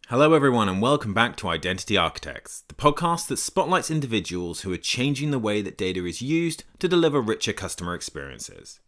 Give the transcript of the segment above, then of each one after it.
Hello, everyone, and welcome back to Identity Architects, the podcast that spotlights individuals who are changing the way that data is used to deliver richer customer experiences.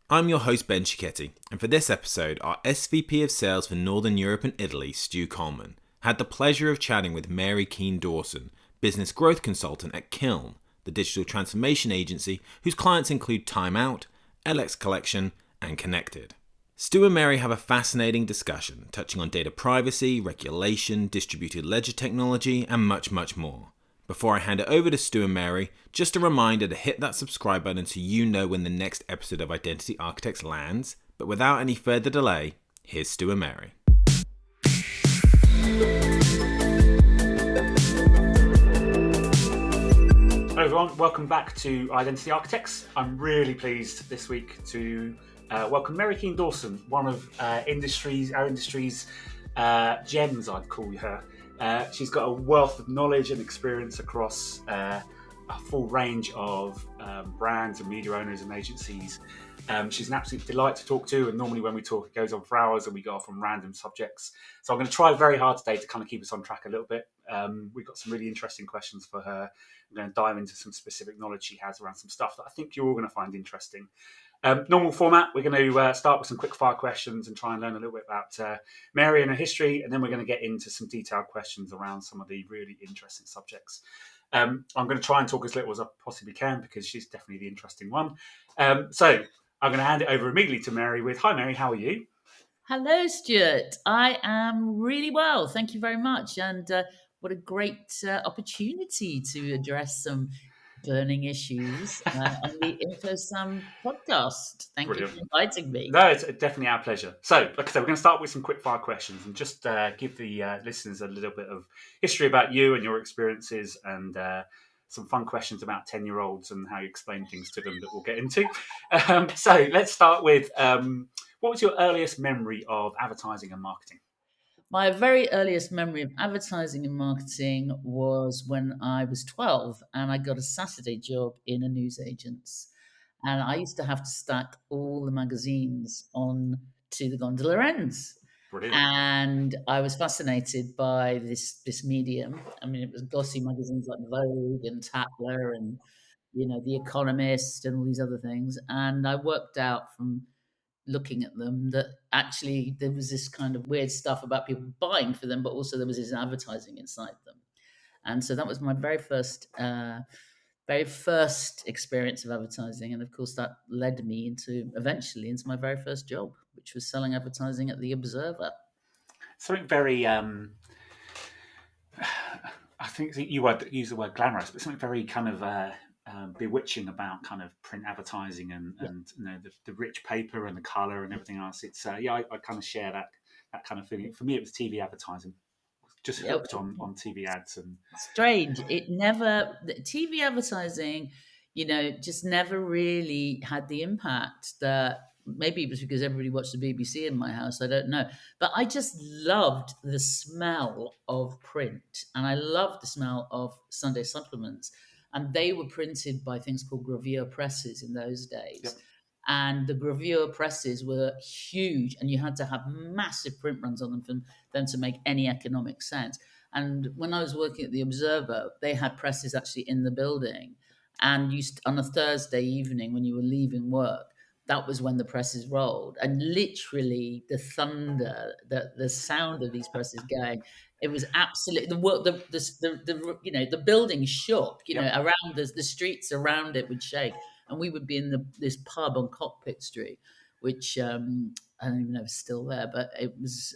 I'm your host, Ben Cicchetti, and for this episode, our SVP of Sales for Northern Europe and Italy, Stu Colman, had the pleasure of chatting with Mary Keane-Dawson, business growth consultant at KILN, the digital transformation agency whose clients include Time Out, LX Collection, and Connected. Stu and Mary have a fascinating discussion touching on data privacy, regulation, distributed ledger technology, and much, much more. Before I hand it over to Stu and Mary, just a reminder to hit that subscribe button so you know when the next episode of Identity Architects lands. But without any further delay, here's Stu and Mary. Hello everyone, welcome back to Identity Architects. I'm really pleased this week to welcome Mary Keane-Dawson, one of our industry's gems, I'd call her. She's got a wealth of knowledge and experience across a full range of brands and media owners and agencies. She's an absolute delight to talk to, and normally when we talk it goes on for hours and we go off on random subjects. So I'm going to try very hard today to kind of keep us on track a little bit. We've got some really interesting questions for her. I'm going to dive into some specific knowledge she has around some stuff that I think you're all going to find interesting. Normal format, we're going to start with some quick fire questions and try and learn a little bit about Mary and her history, and then we're going to get into some detailed questions around some of the really interesting subjects. I'm going to try and talk as little as I possibly can because she's definitely the interesting one. So I'm going to hand it over immediately to Mary with, hi Mary, how are you? Hello, Stuart. I am really well. Thank you very much. And what a great opportunity to address some burning issues on the InfoSum podcast. Thank Brilliant. you for inviting me. No, it's definitely our pleasure. So, like I said, we're going to start with some quick fire questions and just give the listeners a little bit of history about you and your experiences and some fun questions about 10-year-olds and how you explain things to them that we'll get into. So let's start with, what was your earliest memory of advertising and marketing? My very earliest memory of advertising and marketing was when I was 12 and I got a Saturday job in a newsagent's. And I used to have to stack all the magazines on to the gondola ends. Brilliant. And I was fascinated by this medium. I mean, it was glossy magazines like Vogue and Tatler and, The Economist and all these other things. And I worked out from looking at them that actually there was this kind of weird stuff about people buying for them, but also there was this advertising inside them. And so that was my very first experience of advertising, and of course that led me eventually into my very first job, which was selling advertising at the Observer. Something very, I think you would use the word glamorous, but something very kind of bewitching about kind of print advertising and the rich paper and the colour and everything else. It's I kind of share that kind of feeling. For me, it was TV advertising. Just hooked on TV ads. And strange, TV advertising, just never really had the impact that. Maybe it was because everybody watched the BBC in my house. I don't know. But I just loved the smell of print. And I loved the smell of Sunday supplements. And they were printed by things called gravure presses in those days. Yep. And the gravure presses were huge. And you had to have massive print runs on them for them to make any economic sense. And when I was working at the Observer, they had presses actually in the building. And on a Thursday evening when you were leaving work, that was when the presses rolled, and literally the thunder, the sound of these presses going, it was absolutely the building shook, around the streets around it would shake, and we would be in this pub on Cockpit Street, which I don't even know if it's still there, but it was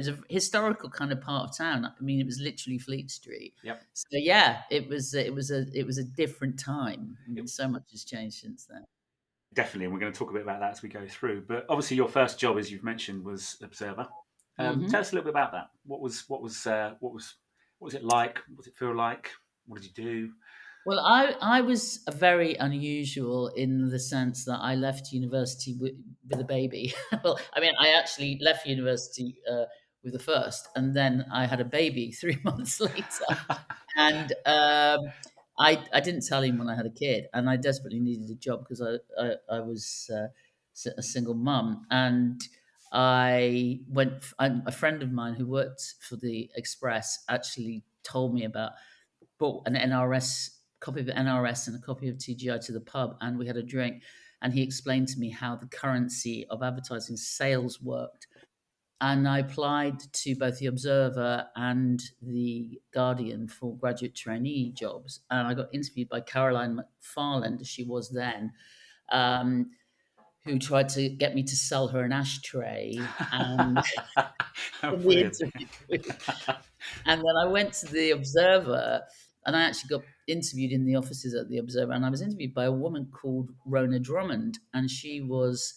a historical kind of part of town. I mean, it was literally Fleet Street. Yep. So yeah, it was a different time. I mean, so much has changed since then. Definitely, and we're going to talk a bit about that as we go through. But obviously, your first job, as you've mentioned, was Observer. Tell us a little bit about that. What was it like? What did it feel like? What did you do? Well, I was very unusual in the sense that I left university with a baby. Well, I mean, I actually left university with the first, and then I had a baby 3 months later. And I didn't tell him when I had a kid, and I desperately needed a job because I was a single mum, and A friend of mine who worked for the Express actually told me about, brought an NRS copy of NRS and a copy of TGI to the pub, and we had a drink. And he explained to me how the currency of advertising sales worked. And I applied to both the Observer and the Guardian for graduate trainee jobs. And I got interviewed by Caroline McFarland, as she was then, um, who tried to get me to sell her an ashtray. And Oh, in the brilliant. interview. And then I went to the Observer, and I actually got interviewed in the offices at the Observer. And I was interviewed by a woman called Rona Drummond, and she was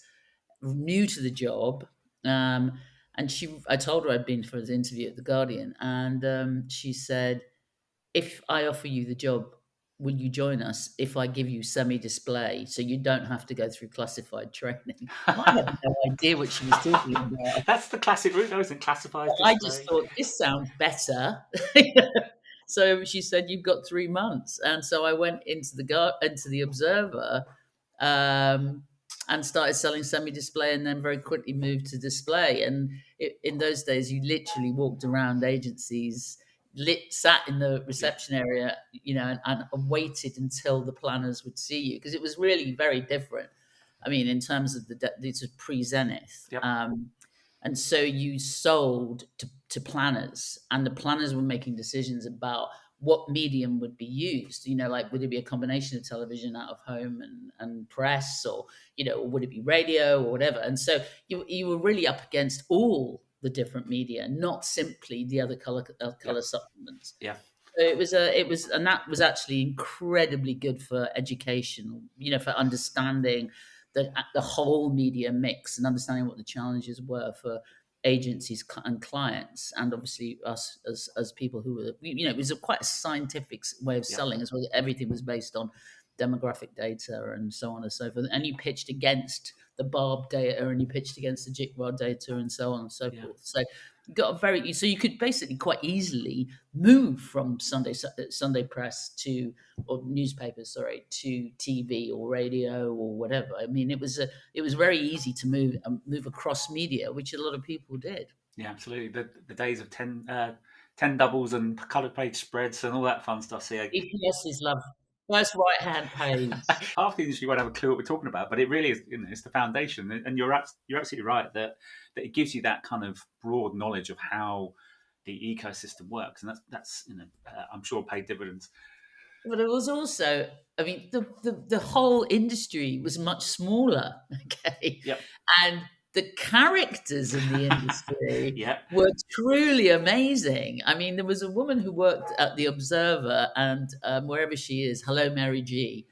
new to the job. I told her I'd been for the interview at the Guardian, and she said, "If I offer you the job, will you join us if I give you semi-display, so you don't have to go through classified training?" And I had no idea what she was talking about. That's the classic route, though, isn't it? Classified I just display. thought, this sounds better. So she said, "You've got 3 months," and so I went into the Observer, um, and started selling semi-display, and then very quickly moved to display. And in those days, you literally walked around agencies, sat in the reception area, and waited until the planners would see you, because it was really very different. I mean, in terms of this was pre-Zenith. Yep. And so you sold to planners, and the planners were making decisions about what medium would be used. Like, would it be a combination of television, out of home, and press, or, or would it be radio or whatever? And so you were really up against all the different media, not simply the other color supplements. Yeah. So and that was actually incredibly good for education, for understanding the whole media mix and understanding what the challenges were for agencies and clients, and obviously us as people who were, it was quite a scientific way of selling as well. Everything was based on demographic data and so on and so forth. And you pitched against the Barb data, and you pitched against the JICWA data, and so on and so forth. So you could basically quite easily move from Sunday press or newspapers, to TV or radio or whatever. I mean, it was very easy to move across media, which a lot of people did. Yeah, absolutely. The days of 10 doubles and coloured page spreads and all that fun stuff. So, EPS is love. First right-hand page. half the industry won't have a clue what we're talking about, but it really is. It's the foundation, and you're absolutely right that it gives you that kind of broad knowledge of how the ecosystem works, and that's I'm sure paid dividends. But it was also, I mean, the whole industry was much smaller, okay? Yep. And the characters in the industry Yep. were truly amazing. I mean, there was a woman who worked at the Observer, and wherever she is, hello, Mary G.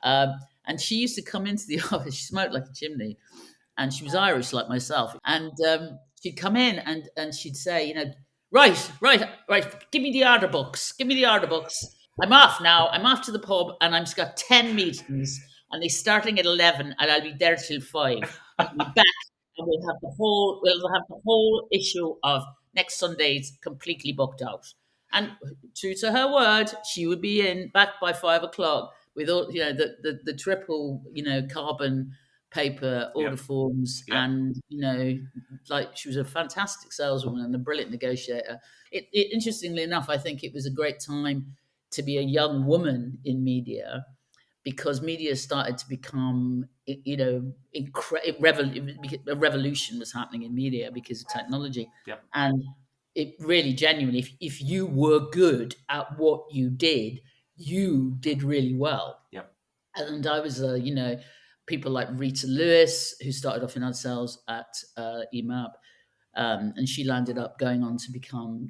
And she used to come into the office. She smoked like a chimney, and she was Irish like myself. And she'd come in and she'd say, right, give me the order books. Give me the order books. I'm off now. I'm off to the pub, and I've just got 10 meetings, and they're starting at 11, and I'll be there till 5. I'll be back, and we'll have the whole issue of next Sunday's completely booked out. And true to her word, she would be back by 5 o'clock with all the triple carbon paper order forms, and like, she was a fantastic saleswoman and a brilliant negotiator. Interestingly enough, I think it was a great time to be a young woman in media, because media started to become, a revolution was happening in media because of technology. Yep. And it really, genuinely, if you were good at what you did really well. Yep. And I was, people like Rita Lewis, who started off in ad sales at EMAP, and she landed up going on to become,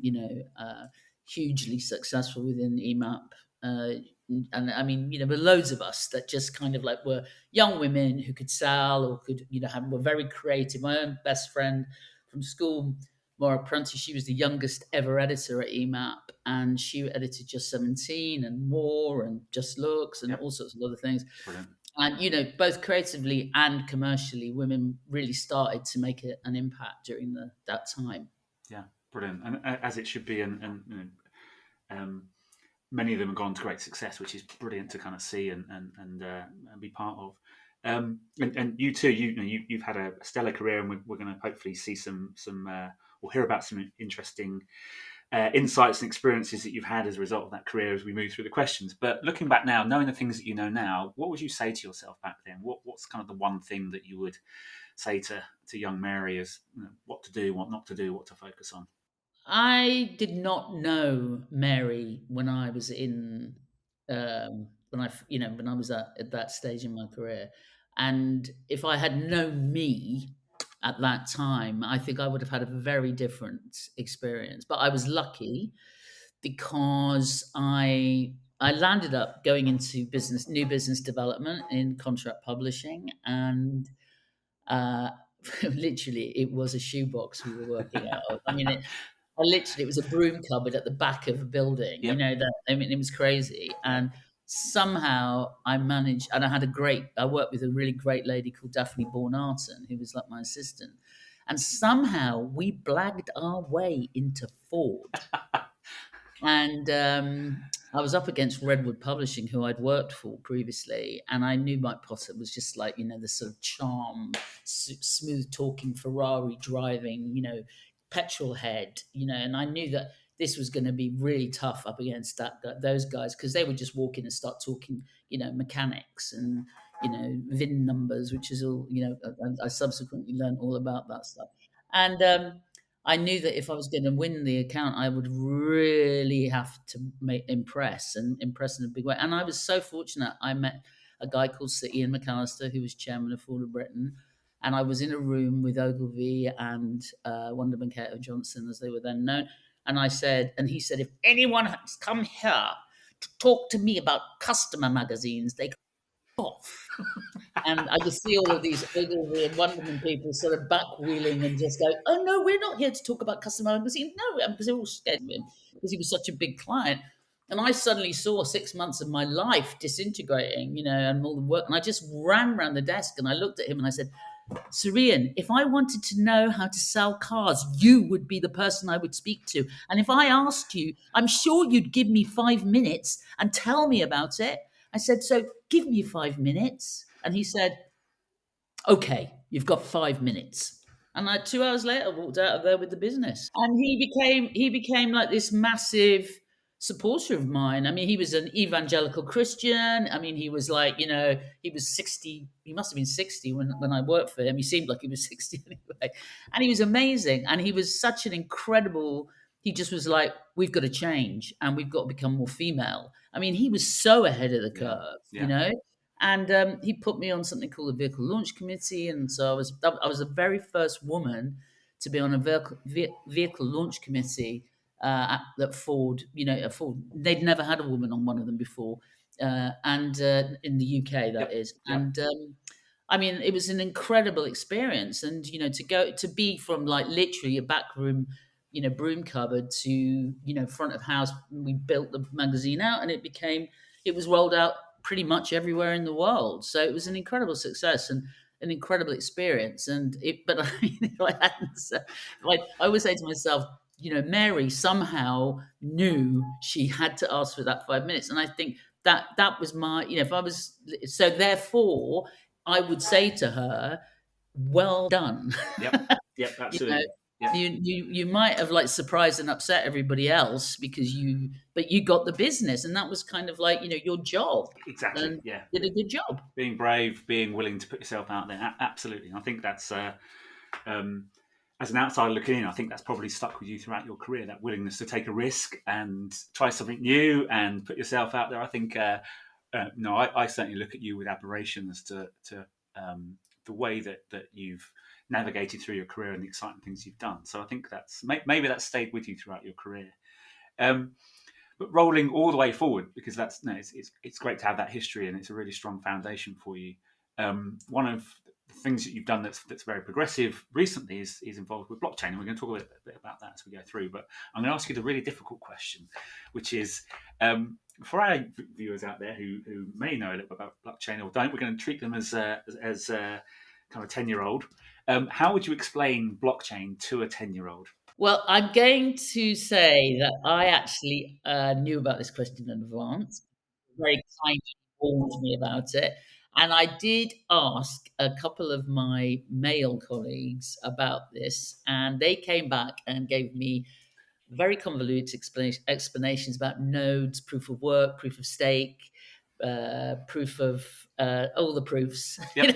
hugely successful within EMAP. And I mean, there were loads of us that just kind of like were young women who could sell or could, were very creative. My own best friend from school, Maura Prunty, she was the youngest ever editor at EMAP, and she edited Just 17 and More and Just Looks and all sorts of other things. Brilliant. And, both creatively and commercially, women really started to make an impact during that time. Yeah, brilliant. And as it should be. And many of them have gone to great success, which is brilliant to kind of see and be part of. And you too, you've had a stellar career, and we're going to hopefully see some or hear about some interesting insights and experiences that you've had as a result of that career as we move through the questions. But looking back now, knowing the things that you know now, what would you say to yourself back then? What's kind of the one thing that you would say to young Mary as what to do, what not to do, what to focus on? I did not know Mary when I was when I was at that stage in my career, and if I had known me at that time, I think I would have had a very different experience. But I was lucky because I landed up going into new business development in contract publishing, and uh, literally it was a shoebox we were working out of. I mean, it was a broom cupboard at the back of a building. Yep. I mean, it was crazy. And somehow I managed, and I worked with a really great lady called Daphne Bornarton, who was like my assistant. And somehow we blagged our way into Ford. And I was up against Redwood Publishing, who I'd worked for previously, and I knew Mike Potter was just like, the sort of charm, smooth talking, Ferrari driving, petrol head, and I knew that this was going to be really tough up against those guys, because they would just walk in and start talking, mechanics and VIN numbers, which is all, I subsequently learned all about that stuff. And I knew that if I was going to win the account, I would really have to impress in a big way. And I was so fortunate. I met a guy called Sir Ian McAllister, who was chairman of Ford of Britain. And I was in a room with Ogilvy and Wanda Mankato Johnson, as they were then known. And he said, if anyone has come here to talk to me about customer magazines, they off. And I could see all of these Ogilvy and Wonderman people sort of backwheeling and just go, oh, no, we're not here to talk about customer magazine. No, because they were all scared of him because he was such a big client. And I suddenly saw 6 months of my life disintegrating, and all the work. And I just ran around the desk and I looked at him and I said, Sir Ian, if I wanted to know how to sell cars, you would be the person I would speak to. And if I asked you, I'm sure you'd give me 5 minutes and tell me about it. I said, so give me 5 minutes. And he said, okay, you've got 5 minutes. And 2 hours later, I walked out of there with the business. And he became like this massive supporter of mine. I mean, he was an evangelical Christian. I mean, he was like, he was 60. He must have been 60 when I worked for him. He seemed like he was 60 anyway. And he was amazing. And he was such an incredible, he just was like, we've got to change and we've got to become more female. I mean, he was so ahead of the curve, And he put me on something called the Vehicle Launch Committee, and so I was the very first woman to be on a vehicle launch committee at Ford. At Ford, they'd never had a woman on one of them before, and in the UK that is. And I mean, it was an incredible experience, and to be from like literally a back room, broom cupboard to front of house. We built the magazine out, and it was rolled out pretty much everywhere in the world. So it was an incredible success and an incredible experience. But I mean, I always say to myself, Mary somehow knew she had to ask for that 5 minutes. And I think that was my, if I was, so therefore I would say to her, well done. Yep, absolutely. Yep. You might have like surprised and upset everybody else but you got the business, and that was kind of like your job. Exactly. And did a good job. Being brave, being willing to put yourself out there. Absolutely. I think that's as an outsider looking in, I think that's probably stuck with you throughout your career. That willingness to take a risk and try something new and put yourself out there. I think I certainly look at you with admiration as to the way that you've navigated through your career and the exciting things you've done. So I think that's maybe that's stayed with you throughout your career. But rolling all the way forward, because it's great to have that history, and it's a really strong foundation for you. One of the things that you've done that's very progressive recently is involved with blockchain, and we're going to talk a bit about that as we go through. But I'm going to ask you the really difficult question, which is for our viewers out there who may know a little bit about blockchain or don't, we're going to treat them as kind of 10-year-old. How would you explain blockchain to a 10-year-old? Well, I'm going to say that I actually knew about this question in advance. Very kindly warned me about it. And I did ask a couple of my male colleagues about this, and they came back and gave me very convoluted explanations about nodes, proof of work, proof of stake, proof of all the proofs, Yep.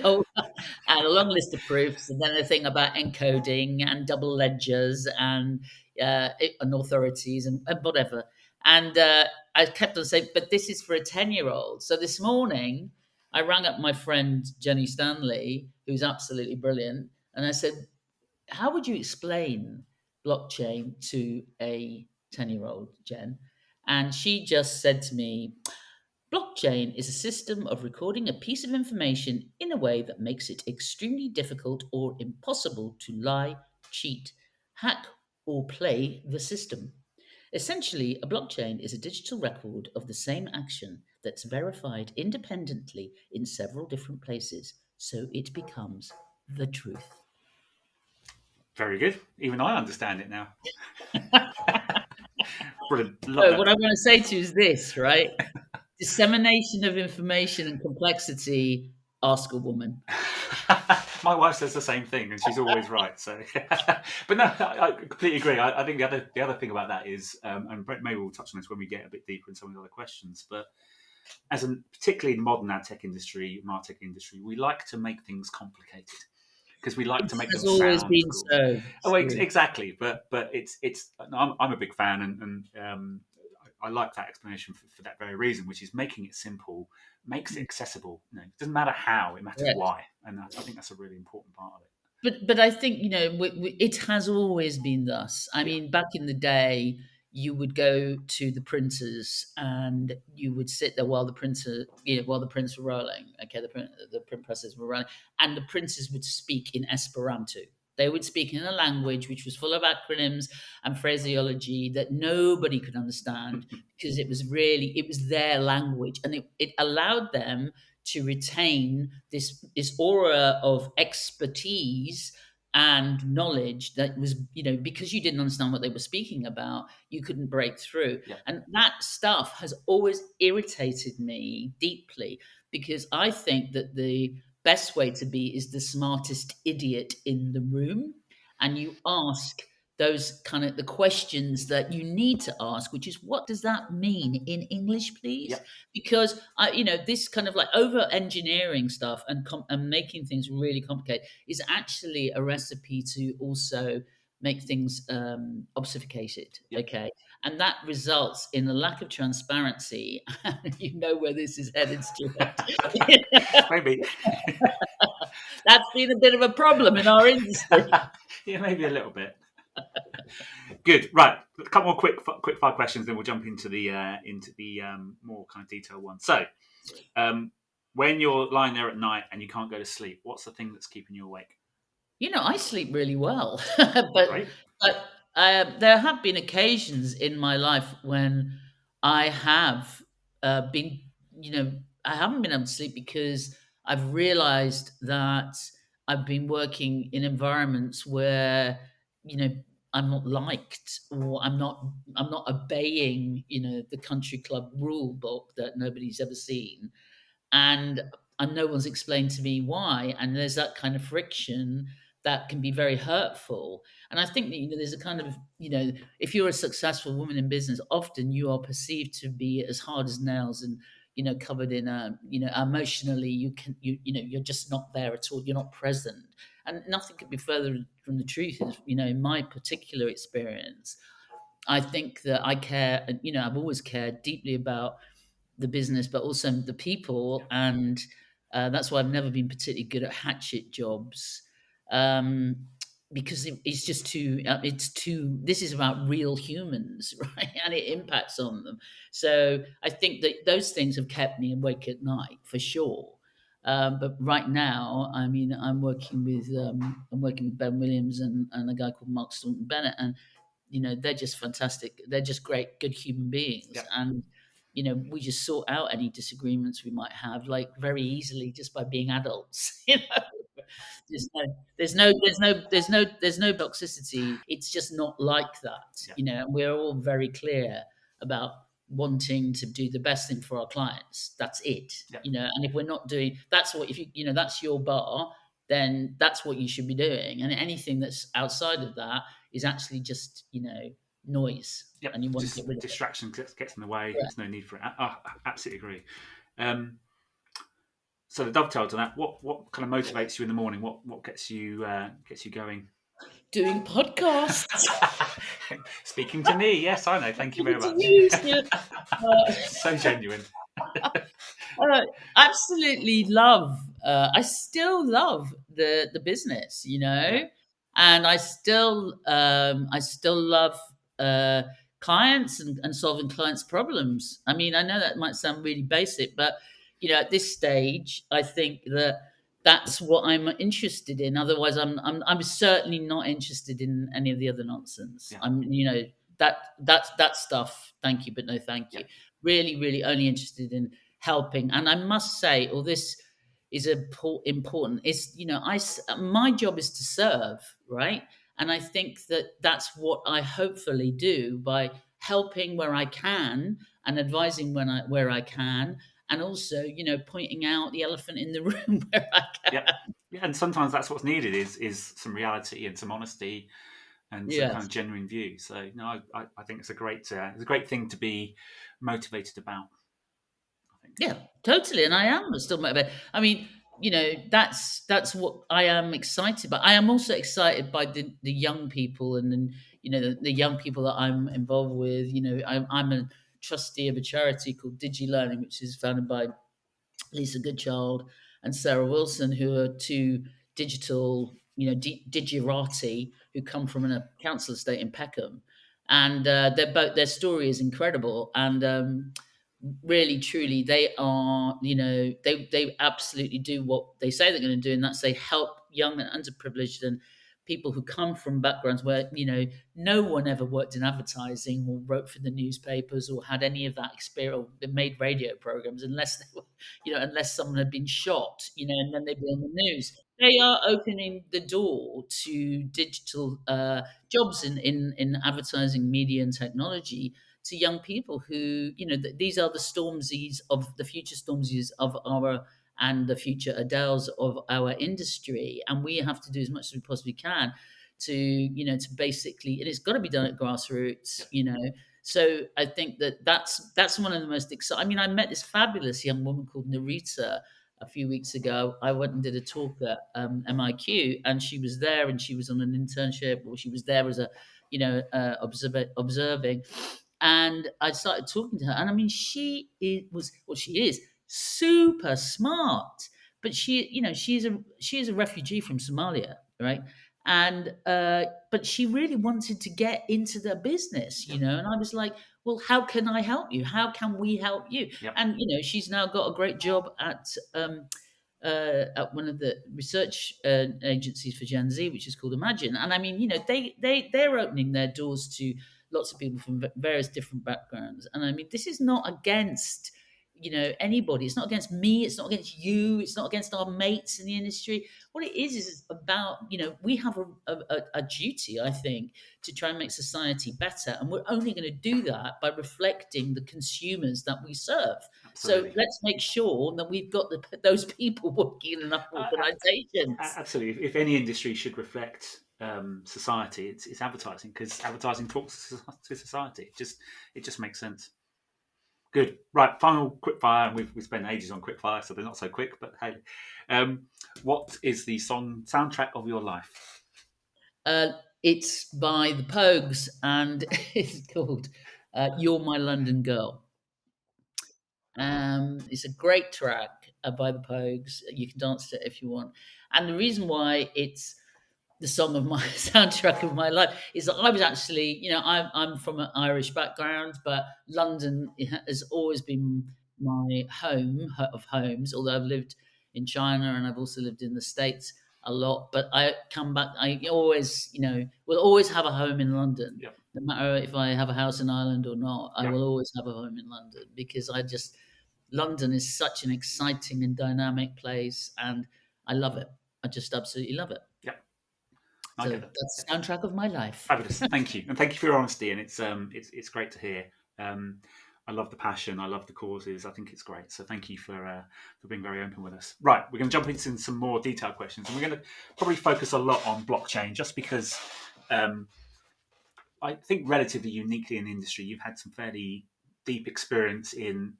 and a long list of proofs, and then a thing about encoding and double ledgers and authorities and whatever. And I kept on saying, but this is for a 10-year-old. So this morning, I rang up my friend Jenny Stanley, who's absolutely brilliant, and I said, how would you explain blockchain to a 10-year-old, Jen? And she just said to me, blockchain is a system of recording a piece of information in a way that makes it extremely difficult or impossible to lie, cheat, hack, or play the system. Essentially, a blockchain is a digital record of the same action that's verified independently in several different places, so it becomes the truth. Very good. Even I understand it now. Brilliant. Love So that. what I want to say to you is this, right? Dissemination of information and complexity, ask a woman. My wife says the same thing, and she's always right. So, but no, I completely agree. I think the other thing about that is, and maybe we'll touch on this when we get a bit deeper in some of the other questions. But particularly in the modern ad tech industry, martech industry, we like to make things complicated because we like to make them It's always sound been cool. so. Oh, exactly. But it's. I'm a big fan, and I like that explanation for that very reason, which is making it simple, makes it accessible. It doesn't matter how; it matters why, and I think that's a really important part of it. But I think it has always been thus. I mean, back in the day, you would go to the printers and you would sit there while the prints were rolling. Okay, the print presses were running, and the printers would speak in Esperanto. They would speak in a language which was full of acronyms and phraseology that nobody could understand because it was their language, and it allowed them to retain this aura of expertise and knowledge that was, because you didn't understand what they were speaking about, you couldn't break through. Yeah. And that stuff has always irritated me deeply because I think that the best way to be is the smartest idiot in the room. And you ask those kind of the questions that you need to ask, which is, what does that mean in English, please? Yep. Because this kind of like over engineering stuff and making things really complicated is actually a recipe to also make things obfuscated. Yep. Okay, and that results in a lack of transparency. You know where this is headed, Stuart. Maybe. That's been a bit of a problem in our industry. Yeah, maybe a little bit. Good. Right. A couple more quick fire questions, then we'll jump into the more kind of detailed ones. So, when you're lying there at night and you can't go to sleep, what's the thing that's keeping you awake? I sleep really well, but there have been occasions in my life when I have been, I haven't been able to sleep because I've realized that I've been working in environments where, I'm not liked, or I'm not obeying, the country club rule book that nobody's ever seen, and no one's explained to me why, and there's that kind of friction that can be very hurtful. And I think that there's a kind of, if you're a successful woman in business, often you are perceived to be as hard as nails and covered in emotionally you're just not there at all, you're not present, and nothing could be further from the truth. In my particular experience, I think that I care, I've always cared deeply about the business, but also the people. And that's why I've never been particularly good at hatchet jobs, because it's just this is about real humans, right? And it impacts on them. So I think that those things have kept me awake at night for sure. But right now, I mean, I'm working with Ben Williams and a guy called Mark Staunton Bennett, and they're just fantastic. They're just great, good human beings, Yep. and we just sort out any disagreements we might have, like, very easily, just by being adults. There's no toxicity. It's just not like that. Yep. And we're all very clear about wanting to do the best thing for our clients. That's it. Yeah. And if we're not doing, that's what, if that's your bar, then that's what you should be doing. And anything that's outside of that is actually just, noise. Yep. And you want to Just get rid of it. distraction gets in the way. Yeah. There's no need for it. I absolutely agree. So to dovetail to that, what kind of motivates you in the morning? What gets you going? Doing podcasts. Speaking to me, yes, I know. Thank you very much. So genuine. Absolutely love. I still love the business, and I still love clients and solving clients' problems. I mean, I know that might sound really basic, but at this stage, I think that's what I'm interested in. Otherwise, I'm certainly not interested in any of the other nonsense. Yeah. I'm that stuff. Thank you, but no, thank you. Yeah. Really, really only interested in helping. And I must say, this is important. It's my job is to serve, right? And I think that's what I hopefully do by helping where I can and advising where I can, and also pointing out the elephant in the room where I can. Yeah, and sometimes that's what's needed is some reality and some honesty and some kind of genuine view. So no, I think it's a great thing to be motivated about. I think. Yeah, totally, and I am still motivated. I mean, that's what I am excited by. I am also excited by the young people, and then the young people that I'm involved with. I'm a trustee of a charity called DigiLearning, which is founded by Lisa Goodchild and Sarah Wilson, who are two digital, digerati who come from a council estate in Peckham, and their story is incredible, and really truly they are, they absolutely do what they say they're going to do, and that's they help young and underprivileged and people who come from backgrounds where no one ever worked in advertising or wrote for the newspapers or had any of that experience or made radio programs unless they were, unless someone had been shot, and then they'd be on the news. They are opening the door to digital jobs in advertising, media, and technology to young people who, these are the Stormzy's of the future Stormzy's of our and the future Adele's of our industry, and we have to do as much as we possibly can to basically, and it's got to be done at grassroots, So I think that's one of the most exciting. I mean, I met this fabulous young woman called Narita a few weeks ago. I went and did a talk at MIQ, and she was there, and she was on an internship, or she was there as a observing. And I started talking to her, and I mean, she is super smart, but she's a refugee from Somalia, right? And but she really wanted to get into the business, and I was like, well, how can I help you? How can we help you? Yep. And she's now got a great job at one of the research agencies for Gen Z, which is called Imagine. And I mean, they're opening their doors to lots of people from various different backgrounds. And I mean, this is not against anybody. It's not against me. It's not against you. It's not against our mates in the industry. What it is about, we have a duty, I think, to try and make society better. And we're only going to do that by reflecting the consumers that we serve. Absolutely. So let's make sure that we've got those people working in enough organisations. Absolutely. If any industry should reflect society, it's advertising, because advertising talks to society. It just makes sense. Good. Right, final quick fire, and we've spent ages on quick fire, so they're not so quick, but hey. What is the soundtrack of your life? It's by the Pogues, and it's called You're My London Girl. It's a great track by the Pogues. You can dance to it if you want. And the reason why it's the song of my soundtrack of my life is that I was actually, I'm from an Irish background, but London has always been my home of homes, although I've lived in China and I've also lived in the States a lot. But I come back, I always, will always have a home in London. Yep. No matter if I have a house in Ireland or not, I Yep. will always have a home in London, because London is such an exciting and dynamic place, and I love it. I just absolutely love it. Yeah. So that's the soundtrack of my life. Fabulous. Thank you. And thank you for your honesty. And it's great to hear. I love the passion. I love the causes. I think it's great. So thank you for being very open with us. Right, we're going to jump into some more detailed questions, and we're going to probably focus a lot on blockchain, just because um, I think relatively uniquely in the industry, you've had some fairly deep experience in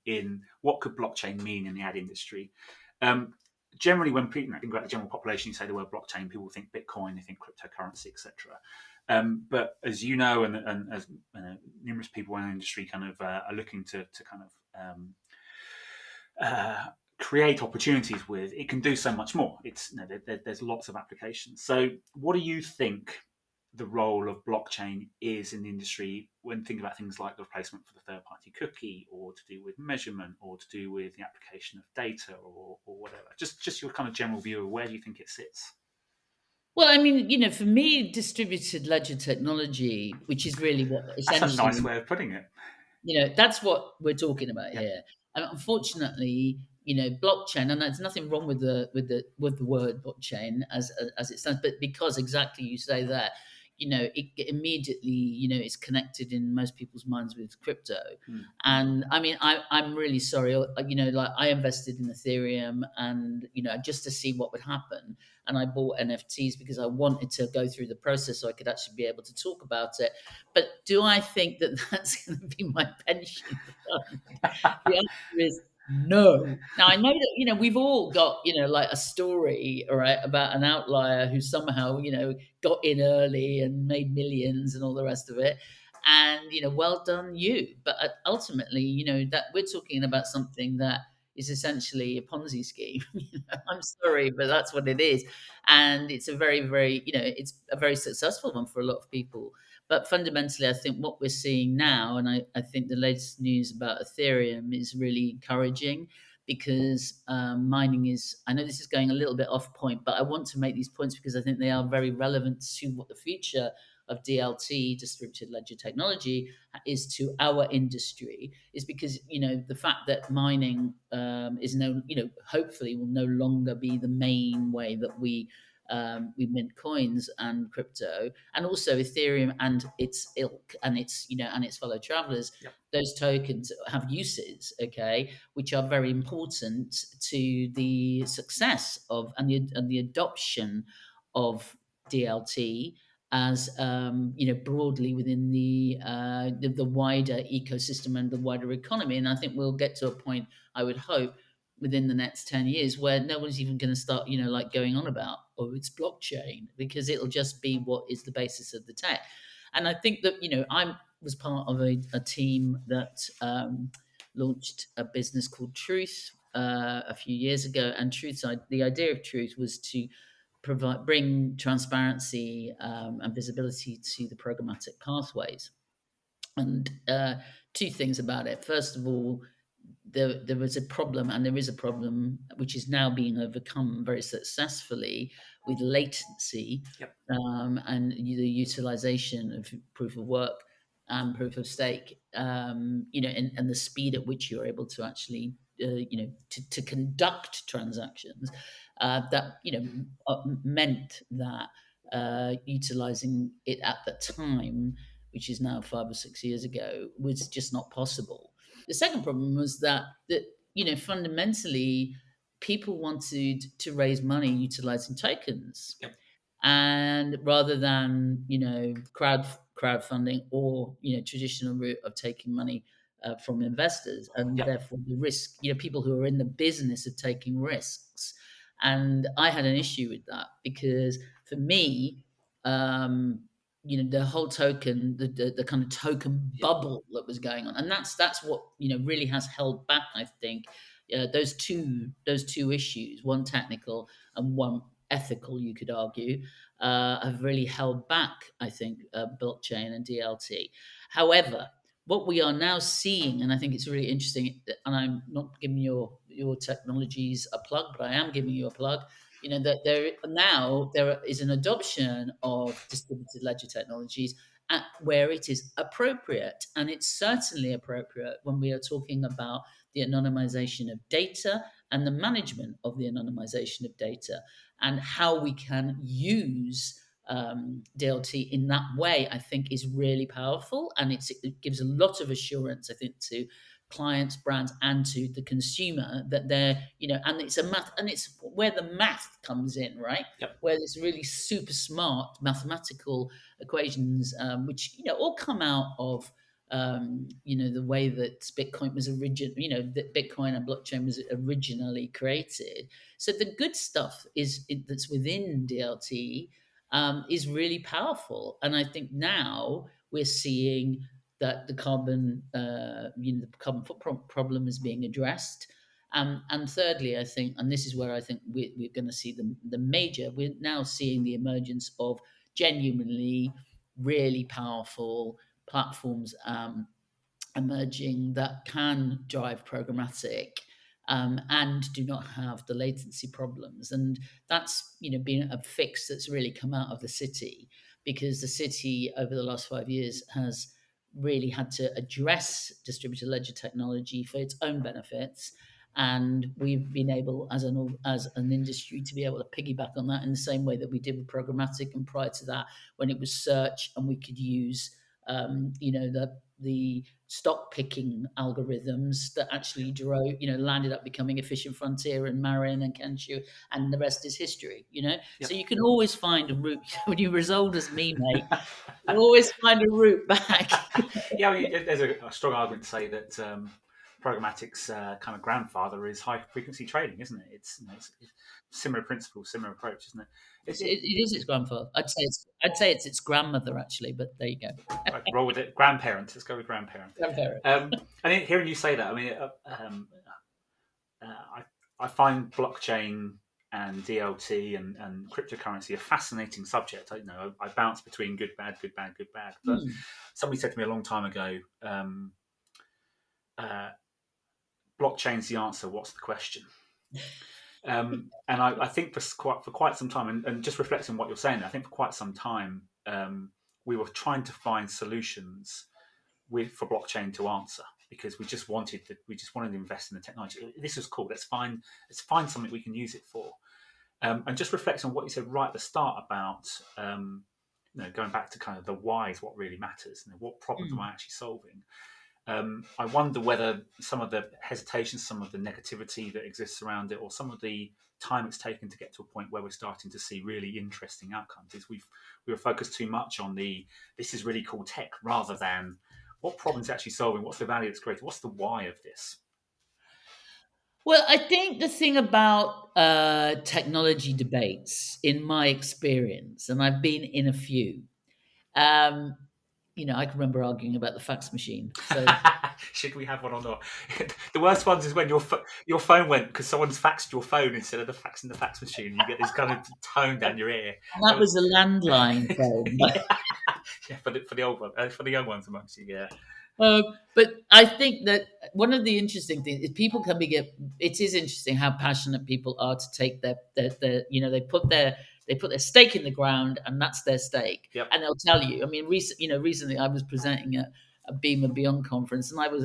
what could blockchain mean in the ad industry. Um, Generally, when people think about the general population, you say the word blockchain, people think Bitcoin, they think cryptocurrency, etc. But as you know, and as numerous people in the industry kind of are looking to kind of create opportunities with, it can do so much more. It's there's lots of applications. So, what do you think the role of blockchain is in the industry when thinking about things like the replacement for the third-party cookie, or to do with measurement, or to do with the application of data, or whatever? Just your kind of general view of where do you think it sits? Well, I mean, for me, distributed ledger technology, which is really what That's a nice essentially, way of putting it. that's what we're talking about Yeah. here. And unfortunately, blockchain, and there's nothing wrong with the word blockchain as it stands, but because exactly you say that, it immediately, it's connected in most people's minds with crypto. And I mean, I'm really sorry, like I invested in Ethereum, and just to see what would happen, and I bought NFTs because I wanted to go through the process so I could actually be able to talk about it. But do I think that that's going to be my pension fund? The answer is no. Now I know that we've all got like a story, all right, about an outlier who somehow got in early and made millions and all the rest of it. And well done you. But ultimately, that we're talking about something that is essentially a Ponzi scheme. I'm sorry, but that's what it is. And it's a very, very, it's a very successful one for a lot of people. But fundamentally, I think what we're seeing now, and I think the latest news about Ethereum is really encouraging, because mining is, I know this is going a little bit off point, but I want to make these points because I think they are very relevant to what the future of DLT, distributed ledger technology, is to our industry, is because the fact that mining is hopefully will no longer be the main way that we mint coins and crypto, and also Ethereum and its ilk and its and its fellow travelers. Yep. Those tokens have uses, okay, which are very important to the success of and the adoption of DLT as broadly within the wider ecosystem and the wider economy. And I think we'll get to a point, I would hope, within the next 10 years where no one's even going to start like going on about, oh, it's blockchain, because it'll just be what is the basis of the tech. And I think that I was part of a team that launched a business called Truth a few years ago. And the idea of Truth was to bring transparency and visibility to the programmatic pathways. And two things about it. First of all, there was a problem, and there is a problem which is now being overcome very successfully, with latency. Yep. And the utilization of proof of work and proof of stake, and the speed at which you're able to actually, to conduct transactions. That meant that utilizing it at the time, which is now 5 or 6 years ago, was just not possible. The second problem was that fundamentally people wanted to raise money utilizing tokens. Yep. And rather than crowdfunding or traditional route of taking money from investors, and Yep. therefore the risk, people who are in the business of taking risks. And I had an issue with that, because for me, the whole token, the kind of token bubble that was going on, and that's what really has held back, I think, those two issues, one technical and one ethical, you could argue, have really held back, I think, blockchain and DLT. However, what we are now seeing, and I think it's really interesting, and I'm not giving your technologies a plug, but I am giving you a plug, that there is an adoption of distributed ledger technologies where it is appropriate. And it's certainly appropriate when we are talking about the anonymization of data and the management of the anonymization of data, and how we can use DLT in that way, I think, is really powerful. And it gives a lot of assurance, I think, to clients, brands, and to the consumer that they're, and it's and it's where the math comes in, right? Yep. Where there's really super smart mathematical equations, which, all come out of, the way that Bitcoin was that Bitcoin and blockchain was originally created. So the good stuff that's within DLT is really powerful, and I think now we're seeing that the carbon, the carbon footprint problem is being addressed. And thirdly, I think, and this is where I think we're going to see the major. We're now seeing the emergence of genuinely really powerful platforms emerging that can drive programmatic, and do not have the latency problems. And that's, been a fix that's really come out of the city, because the city over the last 5 years has really had to address distributed ledger technology for its own benefits. And we've been able, as an industry, to be able to piggyback on that in the same way that we did with programmatic. And prior to that, when it was search, and we could use, the stock picking algorithms that actually drove, landed up becoming Efficient Frontier and Marin and Kenshu, and the rest is history. Yep. So you can always find a route when you're as old as me, mate. You always find a route back. Yeah, there's a strong argument to say that programmatic's kind of grandfather is high frequency trading, isn't it? It's similar principle, similar approach, isn't it? It is its grandfather. I'd say it's its grandmother, actually, but there you go. Right, roll with it. Grandparents. Let's go with grandparents. I think hearing you say that, I mean, I find blockchain and DLT and cryptocurrency a fascinating subject. I bounce between good, bad, good, bad, good, bad. But somebody said to me a long time ago, blockchain's the answer. What's the question? And I think for quite some time, and just reflecting on what you're saying, I think for quite some time, we were trying to find solutions for blockchain to answer, because we just wanted to invest in the technology. This is cool. Let's find something we can use it for. And just reflecting on what you said right at the start about, going back to kind of the why is what really matters. What problems am I actually solving? I wonder whether some of the hesitation, some of the negativity that exists around it, or some of the time it's taken to get to a point where we're starting to see really interesting outcomes, is we were focused too much on this is really cool tech, rather than what problems it's actually solving, what's the value it's creating, what's the why of this. Well, I think the thing about technology debates, in my experience, and I've been in a few, I can remember arguing about the fax machine. So should we have one or not? The worst ones is when your phone went because someone's faxed your phone instead of faxing the fax machine. You get this kind of tone down your ear. And that was a landline phone. Yeah, for the old one, for the young ones amongst you, yeah. But I think that one of the interesting things is people can it is interesting how passionate people are to take their they put their stake in the ground, and that's their stake. Yep. And they'll tell you. I mean, recently I was presenting at a Beamer Beyond conference, and I was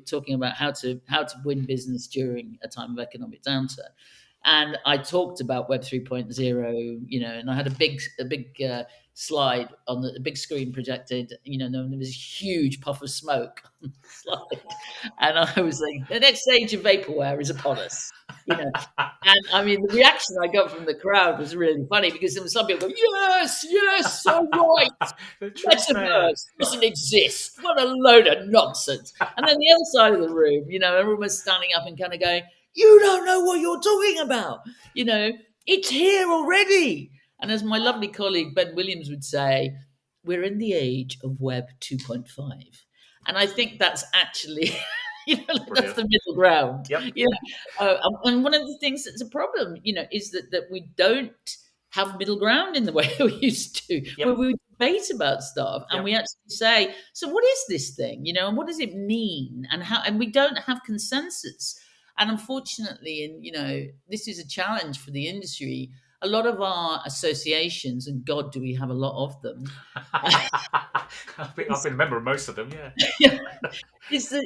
talking about how to win business during a time of economic downturn. And I talked about Web 3.0, and I had a big slide on the big screen projected, and there was a huge puff of smoke on the slide. And I was like, the next stage of vaporware is upon us, And I mean, the reaction I got from the crowd was really funny, because there was some people going, yes, so right. Metaverse doesn't exist. What a load of nonsense. And then the other side of the room, everyone was standing up and kind of going, you don't know what you're talking about. It's here already. And as my lovely colleague Ben Williams would say, we're in the age of Web 2.5. And I think that's actually, that's the middle ground. Yep. And one of the things that's a problem, is that we don't have middle ground in the way we used to, where we debate about stuff and we actually say, so what is this thing, and what does it mean, and how, and we don't have consensus. And unfortunately, this is a challenge for the industry. A lot of our associations, and God, do we have a lot of them? I've been a member of most of them, yeah. Is that,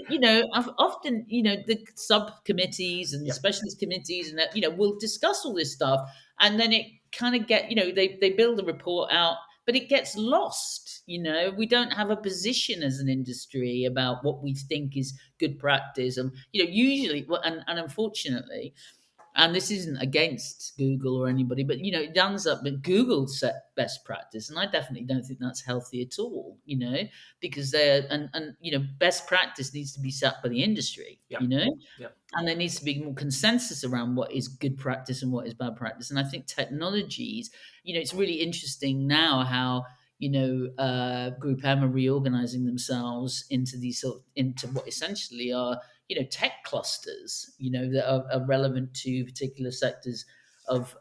often, the subcommittees and the specialist committees, and that, we'll discuss all this stuff, and then it kind of they build a report out, but it gets lost. We don't have a position as an industry about what we think is good practice, and usually, well, and unfortunately, and this isn't against Google or anybody, but it ends up that Google set best practice, and I definitely don't think that's healthy at all. Because they're and best practice needs to be set by the industry. Yep. Yep. And there needs to be more consensus around what is good practice and what is bad practice. And I think technologies, it's really interesting now how Group M are reorganizing themselves into into what essentially are tech clusters, that are relevant to particular sectors of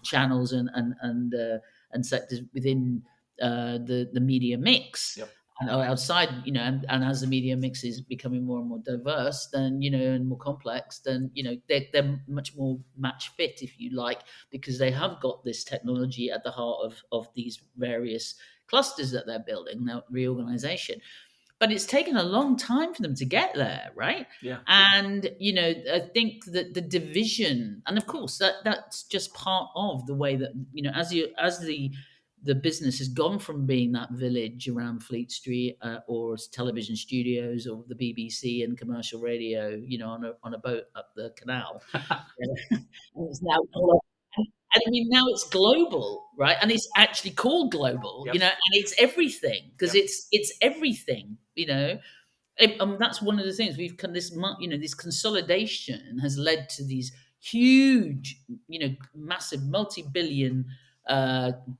channels and sectors within the media mix. Yep. And outside, and as the media mix is becoming more and more diverse, then and more complex, then they're much more match fit, if you like, because they have got this technology at the heart of these various clusters that they're building, now reorganization. But it's taken a long time for them to get there, right? Yeah. And I think that the division, and of course that's just part of the way that as the business has gone from being that village around Fleet Street, or television studios, or the BBC and commercial radio, on a boat up the canal. And it's now and I mean, now it's global, right? And it's actually called global, Yep. and it's everything, because Yep. it's everything. That's one of the things we've this consolidation has led to these huge, massive multi-billion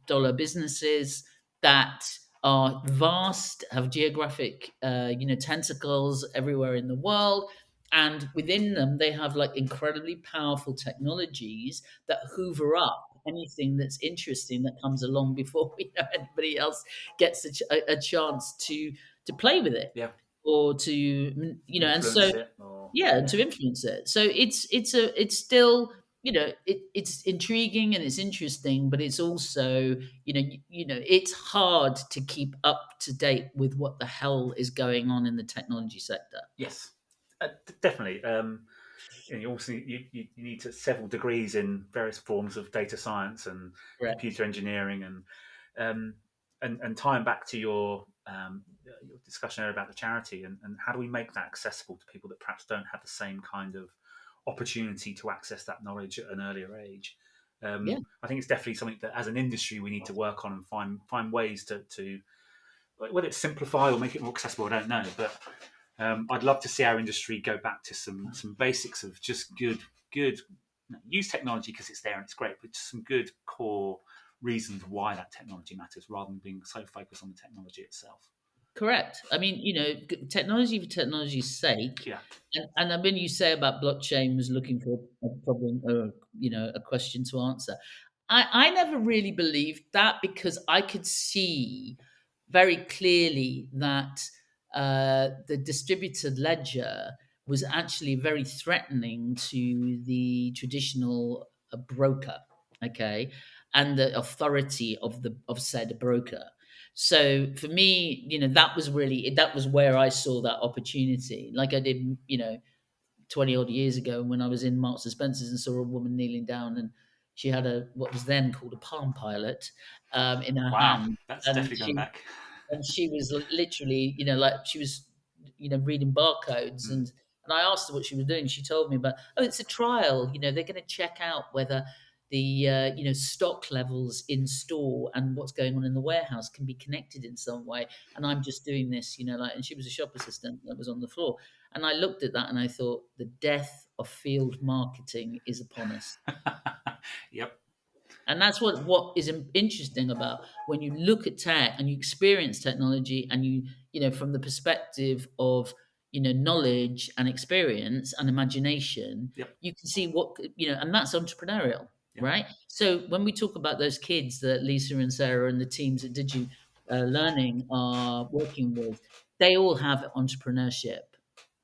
dollar businesses that are vast, have geographic, tentacles everywhere in the world. And within them, they have like incredibly powerful technologies that hoover up anything that's interesting that comes along before anybody else gets a chance to play with it, Yeah. or to and so Influence it, or to influence it. So it's still it's intriguing and it's interesting, but it's also it's hard to keep up to date with what the hell is going on in the technology sector. Yes, definitely. You also you need several degrees in various forms of data science and Correct. computer engineering, and tying back to your discussion earlier about the charity, and how do we make that accessible to people that perhaps don't have the same kind of opportunity to access that knowledge at an earlier age. Yeah. I think it's definitely something that as an industry we need to work on and find ways to whether it's simplify or make it more accessible, I don't know, but I'd love to see our industry go back to some basics of just good use technology because it's there and it's great, but just some good core reasons why that technology matters, rather than being so focused on the technology itself. Correct. I mean, technology for technology's sake. Yeah. And when you say about blockchain was looking for a problem, or a question to answer, I never really believed that, because I could see very clearly that the distributed ledger was actually very threatening to the traditional broker, okay, and the authority of said broker. So for me, that was where I saw that opportunity, like I did, 20 odd years ago when I was in Marks and Spencer's and saw a woman kneeling down, and she had what was then called a Palm Pilot in her Wow, hand. that's And definitely going back. she was literally, like she was, reading barcodes. Mm. And I asked her what she was doing. She told me about, oh, it's a trial. They're going to check out whether the stock levels in store and what's going on in the warehouse can be connected in some way. And I'm just doing this, and she was a shop assistant that was on the floor. And I looked at that and I thought, the death of field marketing is upon us. Yep. And that's what is interesting about when you look at tech and you experience technology, and from the perspective of knowledge and experience and imagination, Yep. you can see and that's entrepreneurial, Yep. right? So when we talk about those kids that Lisa and Sarah and the teams at Digi Learning are working with, they all have entrepreneurship,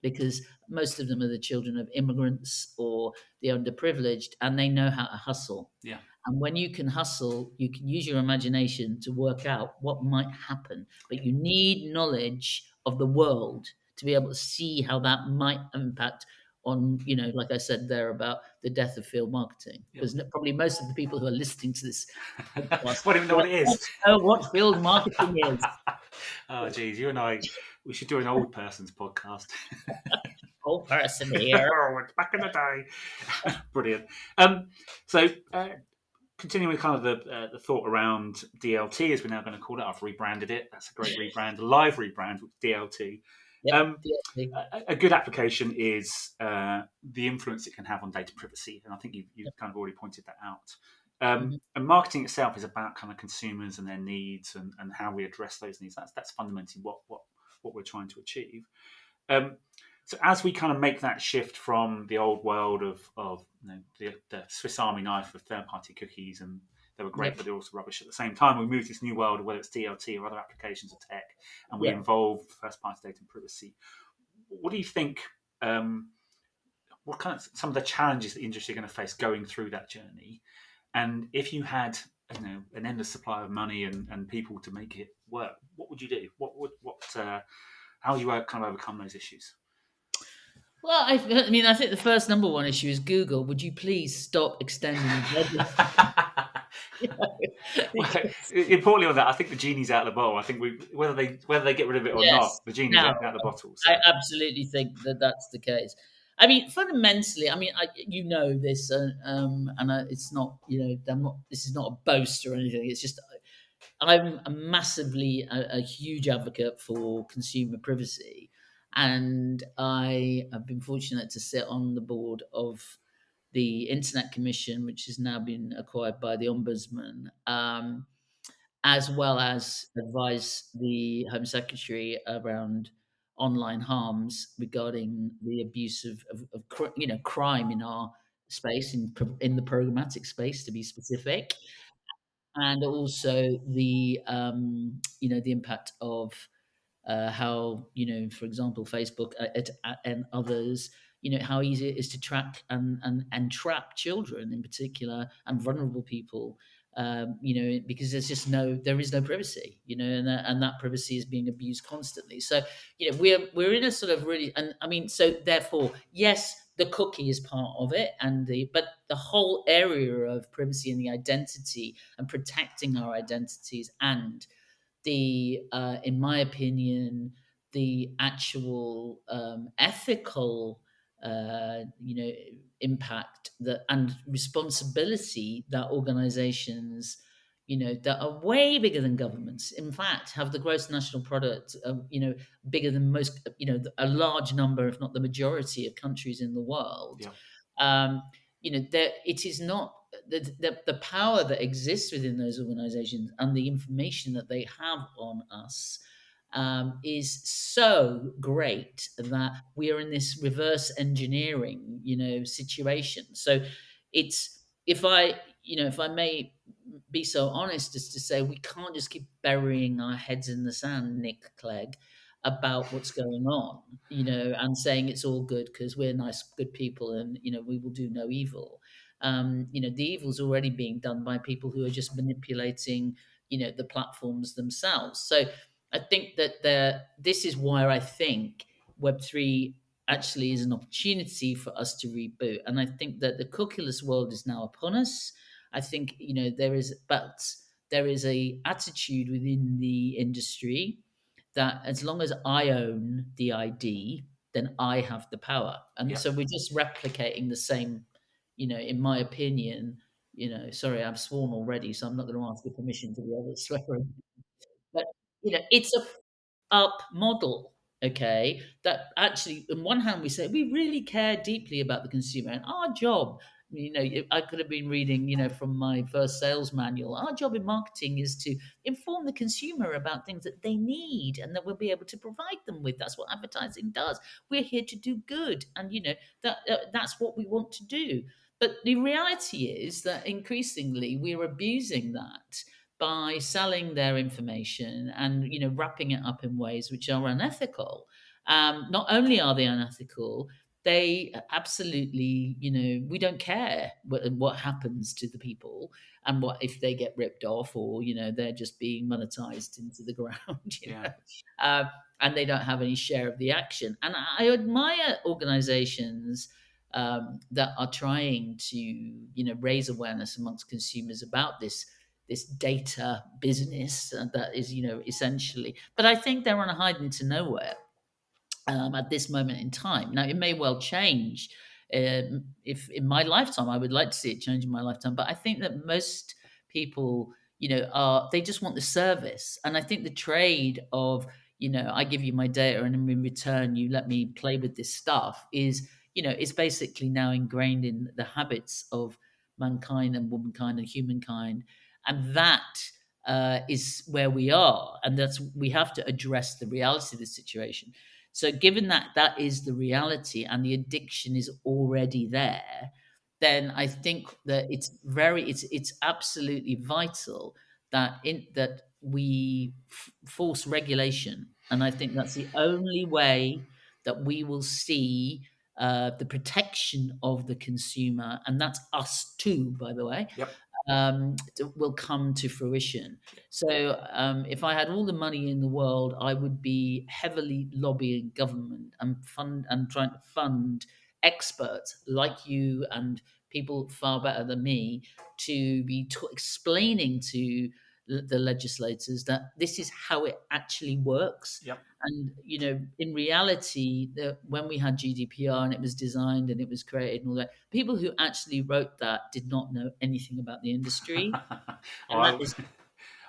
because most of them are the children of immigrants or the underprivileged, and they know how to hustle. Yeah. And when you can hustle, you can use your imagination to work out what might happen. But you need knowledge of the world to be able to see how that might impact on, like I said there about the death of field marketing, because probably most of the people who are listening to this podcast Won't even know what it is. know what field marketing is. Oh, geez, you and I, we should do an old person's podcast. Old person here. Oh, it's back in the day. Brilliant. So, continuing with kind of the thought around DLT, as we're now going to call it, I've rebranded it. That's a great rebrand, a live rebrand with DLT. Yep, A good application is the influence it can have on data privacy, and I think you've kind of already pointed that out. And marketing itself is about kind of consumers and their needs and how we address those needs. That's fundamentally what we're trying to achieve. So as we kind of make that shift from the old world of the Swiss Army knife of third-party cookies, and they were great, but they're also rubbish at the same time, we move to this new world, whether it's DLT or other applications of tech, and we involve first-party data and privacy. What do you think? What kind of some of the challenges that the industry are going to face going through that journey? And if you had an endless supply of money and people to make it work, what would you do? How would you kind of overcome those issues? Well, I think the first number one issue is Google. Would you please stop extending the Well, importantly on that, I think the genie's out of the bottle. I think whether they get rid of it or not, the genie's out of the bottle. So. I absolutely think that that's the case. I mean, fundamentally, this, it's not, this is not a boast or anything. It's just, I'm a huge advocate for consumer privacy. And I have been fortunate to sit on the board of the Internet Commission, which has now been acquired by the Ombudsman, as well as advise the Home Secretary around online harms regarding the abuse of crime in our space, in the programmatic space, to be specific, and also the the impact of how, for example, Facebook and others, how easy it is to track and trap children in particular and vulnerable people, because there is no privacy, and that privacy is being abused constantly. So, we're in a sort of really, so therefore, yes, the cookie is part of it, but the whole area of privacy and the identity and protecting our identities and in my opinion, the actual ethical, impact and responsibility that organizations, that are way bigger than governments, in fact, have the gross national product, bigger than most, a large number, if not the majority of countries in the world. Yeah. It is not the power that exists within those organizations and the information that they have on us is so great that we are in this reverse engineering, situation. So it's, if I may be so honest as to say, we can't just keep burying our heads in the sand, Nick Clegg, about what's going on, and saying it's all good because we're nice, good people, and we will do no evil. The evil's already being done by people who are just manipulating, the platforms themselves. So I think that this is why I think Web3 actually is an opportunity for us to reboot. And I think that the cookieless world is now upon us. I think, there is a attitude within the industry that as long as I own the ID, then I have the power. And so we're just replicating the same, in my opinion, sorry, I've sworn already, so I'm not going to ask your permission to be able to swear. But, it's a up model, okay, that actually, on one hand, we say we really care deeply about the consumer, and our job, I could have been reading, from my first sales manual, our job in marketing is to inform the consumer about things that they need and that we'll be able to provide them with. That's what advertising does. We're here to do good, and that's what we want to do. But the reality is that increasingly we're abusing that by selling their information and wrapping it up in ways which are unethical. Not only are they unethical, they absolutely, we don't care what happens to the people and what if they get ripped off or they're just being monetized into the ground. and they don't have any share of the action. And I admire organizations that are trying to, raise awareness amongst consumers about this data business that is, essentially. But I think they're on a hiding to nowhere at this moment in time. Now, it may well change. If in my lifetime, I would like to see it change in my lifetime. But I think that most people, they just want the service. And I think the trade of, I give you my data and in return, you let me play with this stuff is basically now ingrained in the habits of mankind and womankind and humankind. And that is where we are. And we have to address the reality of the situation. So, given that that is the reality and the addiction is already there, then I think that it's absolutely vital that we force regulation, and I think that's the only way that we will see the protection of the consumer, and that's us too, by the way, Yep. will come to fruition. So, if I had all the money in the world, I would be heavily lobbying government and trying to fund experts like you and people far better than me to be explaining to the legislators that this is how it actually works. Yep. And in reality, when we had GDPR and it was designed and it was created and all that, people who actually wrote that did not know anything about the industry, and Well,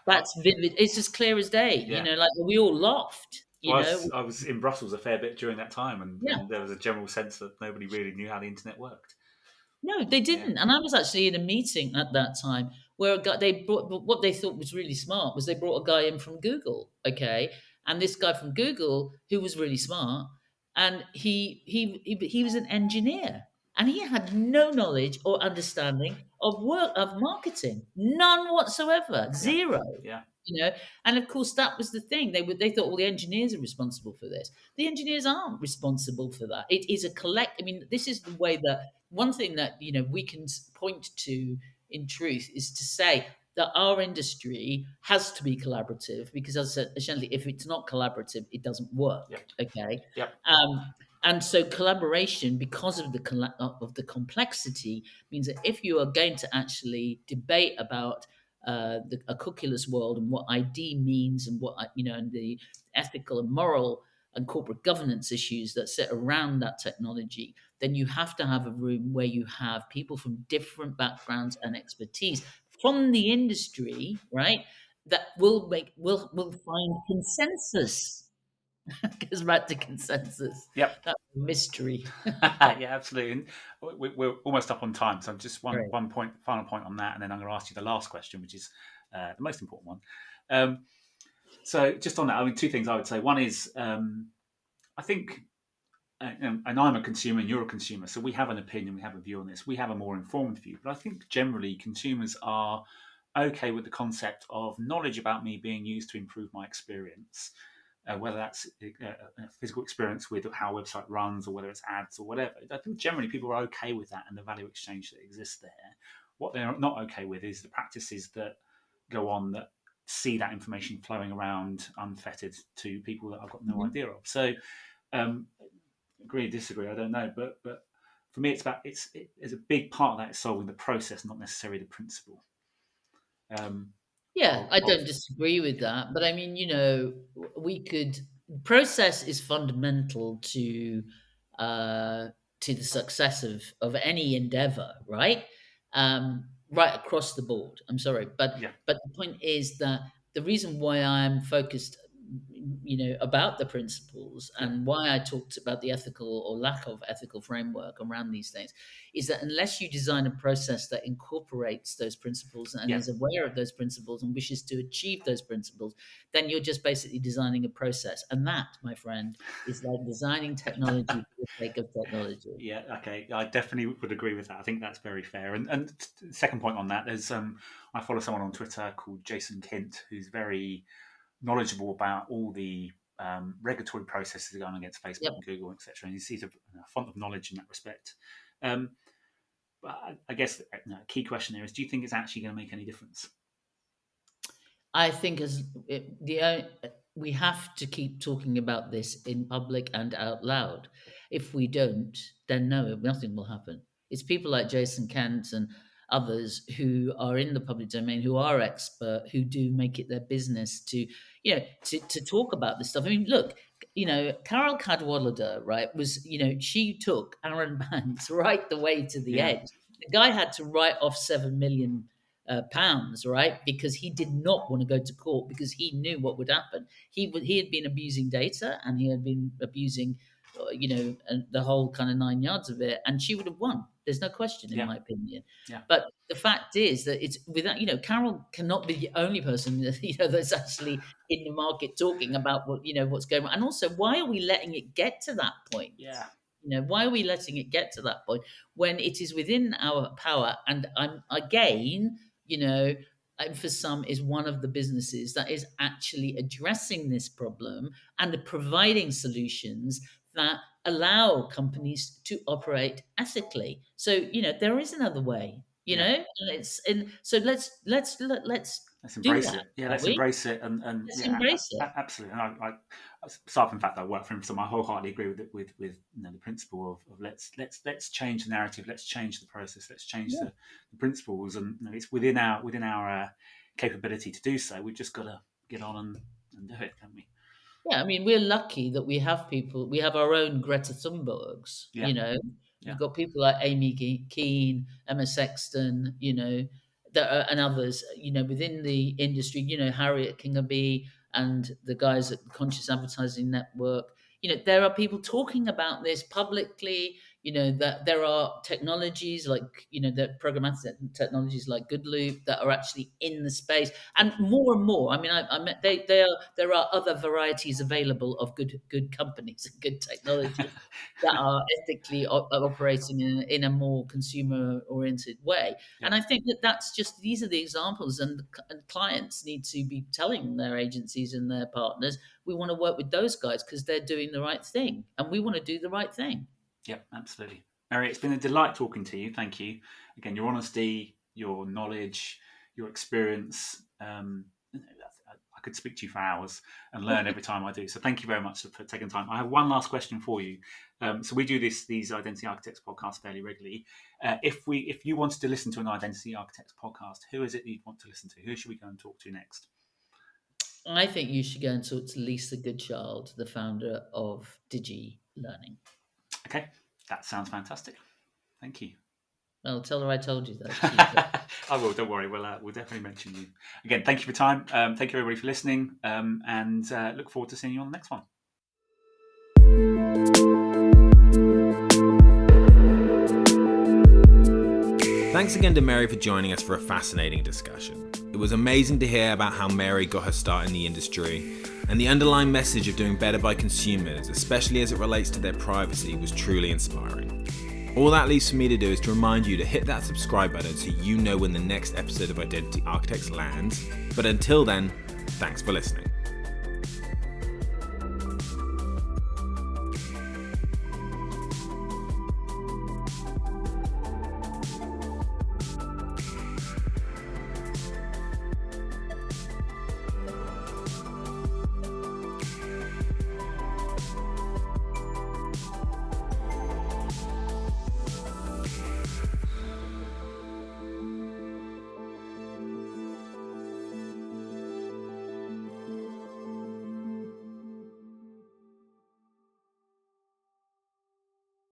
that's vivid. It's as clear as day. Yeah. Like we all laughed. Well, I was in Brussels a fair bit during that time, Yeah. and there was a general sense that nobody really knew how the internet worked. No, they didn't. And I was actually in a meeting at that time where they brought what they thought was really smart was they brought a guy in from Google, okay, and this guy from Google who was really smart, and he was an engineer, and he had no knowledge or understanding of marketing, none whatsoever, Yeah. zero. Yeah. And of course that was the thing. They thought all the engineers are responsible for this. The engineers aren't responsible for that. It is a collect. I mean, this is the way that one thing that we can point to in truth is to say that our industry has to be collaborative because, as I said, essentially, if it's not collaborative, it doesn't work. Yep. Okay. Yep. And so collaboration, because of the complexity, means that if you are going to actually debate about a cookieless world and what ID means and and the ethical and moral and corporate governance issues that sit around that technology, then you have to have a room where you have people from different backgrounds and expertise from the industry, right? That will find consensus. Goes back to consensus. Yep. That's a mystery. Yeah, absolutely. And we're almost up on time, so just Right. one final point on that, and then I'm going to ask you the last question, which is the most important one. So just on that, I mean, two things I would say. One is, I think, and I'm a consumer and you're a consumer, so we have an opinion, we have a view on this. We have a more informed view, but I think generally consumers are okay with the concept of knowledge about me being used to improve my experience. Whether that's a physical experience with how a website runs or whether it's ads or whatever. I think generally people are okay with that and the value exchange that exists there. What they're not okay with is the practices that go on that see that information flowing around unfettered to people that I've got no idea of. So, agree, disagree, I don't know. But for me, it's a big part of that is solving the process, not necessarily the principle. Yeah, I don't disagree with that, but I mean, process is fundamental to the success of any endeavor, right? Right across the board. I'm sorry, but Yeah. but the point is that the reason why I'm focused, about the principles and why I talked about the ethical or lack of ethical framework around these things is that unless you design a process that incorporates those principles and is aware of those principles and wishes to achieve those principles, then you're just basically designing a process. And that, my friend, is like designing technology for the sake of technology. Yeah, okay. I definitely would agree with that. I think that's very fair. And second point on that, there's I follow someone on Twitter called Jason Kint, who's very knowledgeable about all the regulatory processes going against Facebook and Google, etc. And he's a font of knowledge in that respect. But I guess a key question there is: do you think it's actually going to make any difference? I think we have to keep talking about this in public and out loud. If we don't, then no, nothing will happen. It's people like Jason Kent and others who are in the public domain, who are expert, who do make it their business to, to talk about this stuff. I mean, look, Carol Cadwallader, right, she took Aaron Banks right the way to the edge. The guy had to write off £7 million, right, because he did not want to go to court because he knew what would happen. He had been abusing data, and he had been abusing, the whole kind of 9 yards of it, and she would have won. There's no question, in my opinion. Yeah. But the fact is that it's without, Carol cannot be the only person that's actually in the market talking about what's going on. And also, why are we letting it get to that point? Yeah. Why are we letting it get to that point when it is within our power? And again, InfoSum is one of the businesses that is actually addressing this problem and providing solutions that allow companies to operate ethically. So, there is another way, so let's embrace it. Yeah, let's embrace it, and let's embrace it. Absolutely. And I aside from the fact that I work for InfoSum, I wholeheartedly agree with the principle of let's change the narrative, let's change the process, let's change the principles, and it's within our capability to do so. We've just got to get on and do it, haven't we? Yeah, I mean, we're lucky that we have our own Greta Thunbergs, You've got people like Amy Keane, Emma Sexton, and others, within the industry, Harriet Kingerby and the guys at the Conscious Advertising Network. There are people talking about this publicly, that there are technologies like, the programmatic technologies like Goodloop that are actually in the space, and more. I mean, there are other varieties available of good companies and good technology that are ethically operating in a more consumer-oriented way. Yeah. And I think these are the examples, and clients need to be telling their agencies and their partners, we want to work with those guys because they're doing the right thing, and we want to do the right thing. Yeah, absolutely. Mary, it's been a delight talking to you. Thank you. Again, your honesty, your knowledge, your experience. I could speak to you for hours and learn every time I do. So thank you very much for taking time. I have one last question for you. So we do these Identity Architects podcasts fairly regularly. If you wanted to listen to an Identity Architects podcast, who is it that you'd want to listen to? Who should we go and talk to next? I think you should go and talk to Lisa Goodchild, the founder of Digi Learning. Okay, that sounds fantastic. Thank you. Well, tell her I told you that. I will, don't worry. We'll definitely mention you. Again, thank you for your time. Thank you, everybody, for listening. And look forward to seeing you on the next one. Thanks again to Mary for joining us for a fascinating discussion. It was amazing to hear about how Mary got her start in the industry, and the underlying message of doing better by consumers, especially as it relates to their privacy, was truly inspiring. All that leaves for me to do is to remind you to hit that subscribe button so you know when the next episode of Identity Architects lands. But until then, thanks for listening.